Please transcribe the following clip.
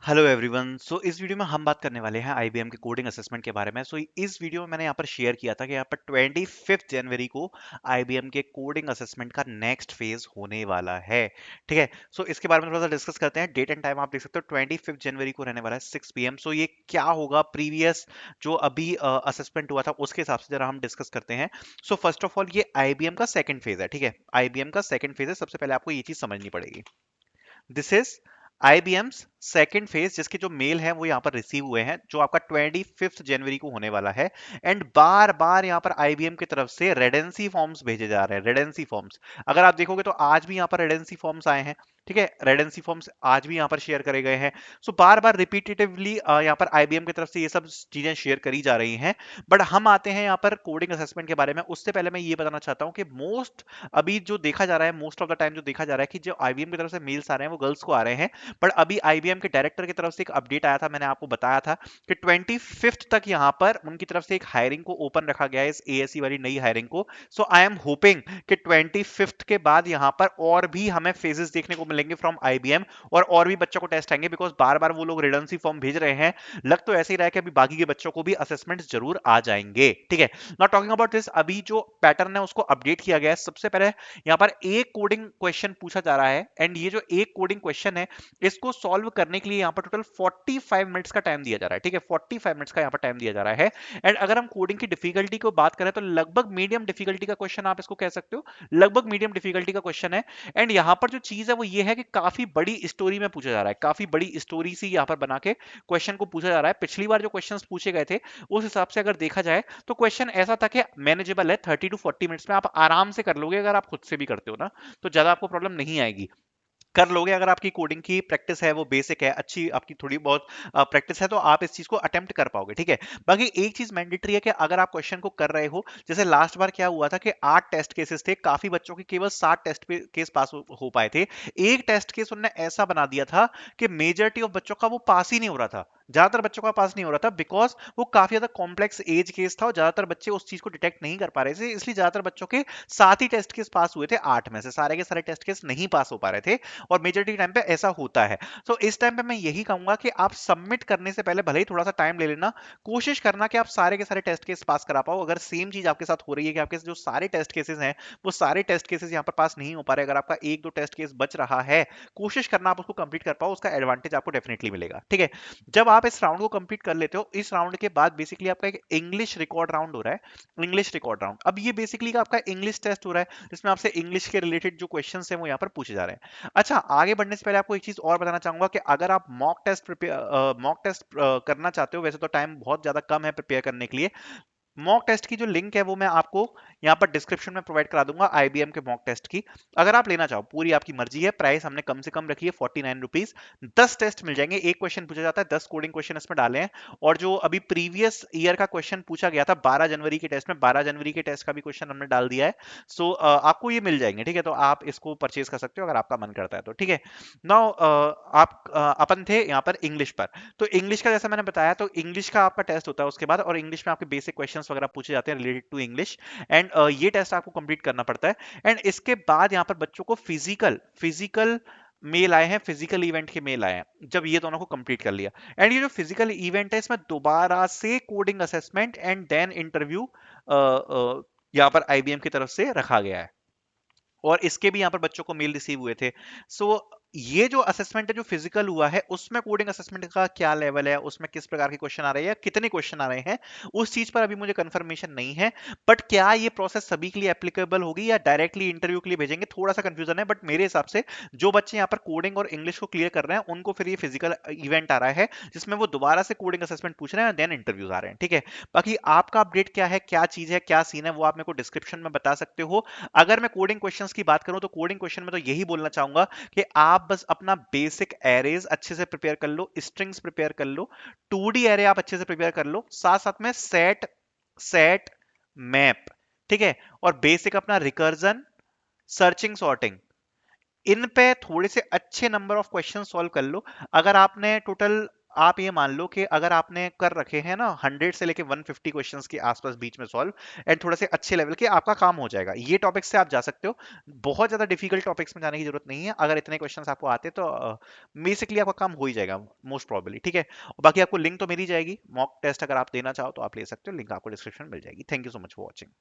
Hello everyone. सो इस video में हम बात करने वाले हैं आईबीएम के कोडिंग असेसमेंट के बारे में। सो इस वीडियो में मैंने यहाँ पर शेयर किया था कि यहाँ पर 25 जनवरी को आईबीएम के कोडिंग असेसमेंट का नेक्स्ट फेज होने वाला है। ठीक है, सो इसके बारे में थोड़ा सा डिस्कस करते हैं। डेट एंड टाइम आप देख सकते हो, 25 जनवरी को रहने वाला है 6 PM। सो ये क्या होगा, प्रीवियस जो अभी असेसमेंट हुआ था उसके हिसाब से जरा हम डिस्कस करते हैं। सो फर्स्ट ऑफ ऑल ये आईबीएम का सेकंड फेज है। ठीक है, आईबीएम का सेकंड फेज है। सबसे पहले आपको ये चीज समझनी पड़ेगी, दिस इज आईबीएम्स सेकंड फेज, जिसके जो मेल है वो यहाँ पर रिसीव हुए हैं, जो आपका 25 जनवरी को होने वाला है। एंड बार बार यहाँ पर आईबीएम की तरफ से रेडेंसी फॉर्म्स भेजे जा रहे हैं। रेडेंसी फॉर्म्स अगर आप देखोगे तो आज भी यहाँ पर रेडेंसी फॉर्म्स आए हैं। ठीक है, रेडेंसी फॉर्म्स आज भी यहाँ पर शेयर करे गए हैं। सो बार बार रिपीटेटिवली यहाँ पर आईबीएम की तरफ से ये सब चीजें शेयर करी जा रही हैं। बट हम आते हैं यहाँ पर कोडिंग असेसमेंट के बारे में। उससे पहले मैं ये बताना चाहता हूँ कि अभी जो देखा जा रहा है, मोस्ट ऑफ द टाइम जो देखा जा रहा है कि जो आईबीएम की तरफ से मेल्स आ रहे हैं वो गर्ल्स को आ रहे हैं। पर अभी आईबीएम के डायरेक्टर की तरफ से एक अपडेट आया था, मैंने आपको बताया था कि 25 तक यहां पर उनकी तरफ से एक हायरिंग को ओपन रखा गया है, इस एएससी वाली नई हायरिंग को। सो आई एम होपिंग कि 25 के बाद यहां पर और भी हमें फेजेस देखने को मिलेंगे फ्रॉम आईबीएम, और भी बच्चों को टेस्ट आएंगे, बिकॉज बार बार वो लोग रिडंडेंसी फॉर्म भेज रहे हैं। लग तो ऐसे ही रहा है कि अभी बाकी के बच्चों को भी असेसमेंट जरूर आ जाएंगे। ठीक है, नॉट टॉकिंग अबाउट दिस, अभी जो पैटर्न है उसको अपडेट किया गया है। सबसे पहले यहाँ पर एक कोडिंग क्वेश्चन पूछा जा रहा है, एंड ये जो एक कोडिंग क्वेश्चन है इसको सॉल्व करने के लिए यहाँ पर टोटल 45 मिनट्स का टाइम दिया जा रहा है। ठीक है, 45 मिनट्स का यहाँ पर टाइम दिया जा रहा है। एंड अगर हम कोडिंग की डिफिकल्टी को बात करें तो लगभग मीडियम डिफिकल्टी का क्वेश्चन आप इसको कह सकते हो, लगभग मीडियम डिफिकल्टी का क्वेश्चन है। एंड यहाँ पर जो चीज है वो ये है कि काफी बड़ी स्टोरी में पूछा जा रहा है, काफी बड़ी स्टोरी सी यहाँ पर बना के क्वेश्चन को पूछा जा रहा है। पिछली बार जो क्वेश्चन पूछे गए थे उस हिसाब से अगर देखा जाए तो क्वेश्चन ऐसा था कि मैनेजेबल है, 30 to 40 मिनट्स में आप आराम से कर लोगे। अगर आप खुद से भी करते हो ना तो ज्यादा आपको प्रॉब्लम नहीं आएगी, कर लोगे। अगर आपकी कोडिंग की प्रैक्टिस है, वो बेसिक है, अच्छी आपकी थोड़ी बहुत प्रैक्टिस है, तो आप इस चीज को अटेम्प्ट कर पाओगे। ठीक है, बाकी एक चीज मैंडेटरी है कि अगर आप क्वेश्चन को कर रहे हो, जैसे लास्ट बार क्या हुआ था कि 8 टेस्ट केसेस थे, काफी बच्चों के केवल 7 टेस्ट केस पास हो पाए थे। एक टेस्ट केस उन्होंने ऐसा बना दिया था कि मेजोरिटी ऑफ बच्चों का वो पास ही नहीं हो रहा था, ज्यादातर बच्चों का पास नहीं हो रहा था, बिकॉज वो काफी ज्यादा कॉम्प्लेक्स एज केस था और ज्यादातर बच्चे उस चीज को डिटेक्ट नहीं कर पा रहे थे। इसलिए ज्यादातर बच्चों के 7 ही टेस्ट केस पास हुए थे, 8 में से सारे के सारे टेस्ट केस नहीं पास हो पा रहे थे, और मेजोरिटी टाइम पे ऐसा होता है। तो इस टाइम पे मैं यही कहूंगा कि आप सबमिट करने से पहले भले ही थोड़ा सा टाइम ले लेना, कोशिश करना कि आप सारे के सारे टेस्ट केस पास करा पाओ। अगर सेम चीज आपके साथ हो रही है कि आपके जो सारे टेस्ट केसेस हैं वो सारे टेस्ट केसेस यहाँ पर पास नहीं हो पा रहे, अगर आपका एक दो टेस्ट केस बच रहा है, कोशिश करना आप उसको कंप्लीट कर पाओ, उसका एडवांटेज आपको डेफिनेटली मिलेगा। ठीक है, जब आप इस राउंड को कंप्लीट कर लेते हो, इस राउंड के बाद बेसिकली आपका एक इंग्लिश रिकॉर्ड राउंड हो रहा है। इंग्लिश रिकॉर्ड राउंड, अब ये बेसिकली आपका इंग्लिश टेस्ट हो रहा है, जिसमें आपसे इंग्लिश के रिलेटेड जो क्वेश्चन है वो यहाँ पर पूछे जा रहे हैं। अच्छा, आगे बढ़ने से पहले आपको एक चीज और बताना चाहूंगा कि अगर आप मॉक टेस्ट करना चाहते हो, वैसे तो टाइम बहुत ज्यादा कम है प्रिपेयर करने के लिए, मॉक टेस्ट की जो लिंक है वो मैं आपको यहाँ पर डिस्क्रिप्शन में प्रोवाइड करा दूंगा, आईबीएम के मॉक टेस्ट की। अगर आप लेना चाहो, पूरी आपकी मर्जी है, प्राइस हमने कम से कम रखी है 49 रुपीज। 10 टेस्ट मिल जाएंगे, एक क्वेश्चन पूछा जाता है, 10 कोडिंग क्वेश्चन इसमें डाले हैं। और जो अभी प्रीवियस ईयर का क्वेश्चन पूछा गया था 12 जनवरी के टेस्ट में, 12 जनवरी के टेस्ट का भी क्वेश्चन हमने डाल दिया है। सो आपको ये मिल जाएंगे। ठीक है, तो आप इसको परचेज कर सकते हो अगर आपका मन करता है तो। ठीक है, नाउ अपन थे यहाँ पर इंग्लिश पर। तो इंग्लिश का जैसा मैंने बताया, तो इंग्लिश का आपका टेस्ट होता है उसके बाद, और इंग्लिश में आपके बेसिक क्वेश्चंस वगैरह पूछे जाते हैं रिलेटेड टू इंग्लिश। एंड ये टेस्ट आपको कंप्लीट करना पड़ता है। एंड इसके बाद यहाँ पर बच्चों को फिजिकल फिजिकल मेल आए हैं, फिजिकल इवेंट के मेल आए हैं, जब ये दोनों को कंप्लीट कर लिया। एंड ये जो फिजिकल इवेंट है इसमें दोबारा से coding assessment and then interview यहाँ पर आईबीएम की तरफ से रखा गया है, और इसके भी यहाँ पर बच्चों को मेल रिसीव हुए थे। सो ये जो असेसमेंट है जो फिजिकल हुआ है, उसमें कोडिंग असेसमेंट का क्या लेवल है, उसमें किस प्रकार के क्वेश्चन आ रहे हैं, कितने क्वेश्चन आ रहे हैं, उस चीज पर अभी मुझे कंफर्मेशन नहीं है। बट क्या ये प्रोसेस सभी के लिए एप्लीकेबल होगी या डायरेक्टली इंटरव्यू के लिए भेजेंगे, थोड़ा सा कंफ्यूजन है। बट मेरे हिसाब से जो बच्चे यहाँ पर कोडिंग और इंग्लिश को क्लियर कर रहे हैं उनको फिर ये फिजिकल इवेंट आ रहा है, जिसमें वो दोबारा से कोडिंग असेसमेंट पूछ रहे हैं, देन इंटरव्यूज आ रहे हैं। ठीक है, बाकी आपका अपडेट क्या है, क्या चीज है, क्या सीन है, वो आप मेरे को डिस्क्रिप्शन में बता सकते हो। अगर मैं कोडिंग क्वेश्चंस की बात करूं तो कोडिंग क्वेश्चन में तो यही बोलना चाहूंगा कि आप बस अपना बेसिक एरेज अच्छे से प्रिपेयर कर लो, स्ट्रिंग्स प्रिपेयर कर लो, 2D एरे आप अच्छे से प्रिपेयर कर लो, साथ साथ में सेट सेट मैप। ठीक है, और बेसिक अपना रिकर्जन, सर्चिंग, सॉर्टिंग, इन पे थोड़े से अच्छे नंबर ऑफ क्वेश्चन सॉल्व कर लो। अगर आपने टोटल आप ये मान लो कि अगर आपने कर रखे हैं ना 100 से लेके 150 क्वेश्चंस के आसपास बीच में सॉल्व, एंड थोड़े से अच्छे लेवल के, आपका काम हो जाएगा। ये टॉपिक्स से आप जा सकते हो। बहुत ज्यादा डिफिकल्ट टॉपिक्स में जाने की जरूरत नहीं है। अगर इतने क्वेश्चंस आपको आते तो बेसिकली आपका काम हो ही जाएगा मोस्ट प्रॉब्ली, ठीक है। और बाकी आपको लिंक तो मिल ही जाएगी, मॉक टेस्ट अगर आप देना चाहो तो आप ले सकते हो, लिंक आपको डिस्क्रिप्शन में मिल जाएगी। Thank you so much for watching.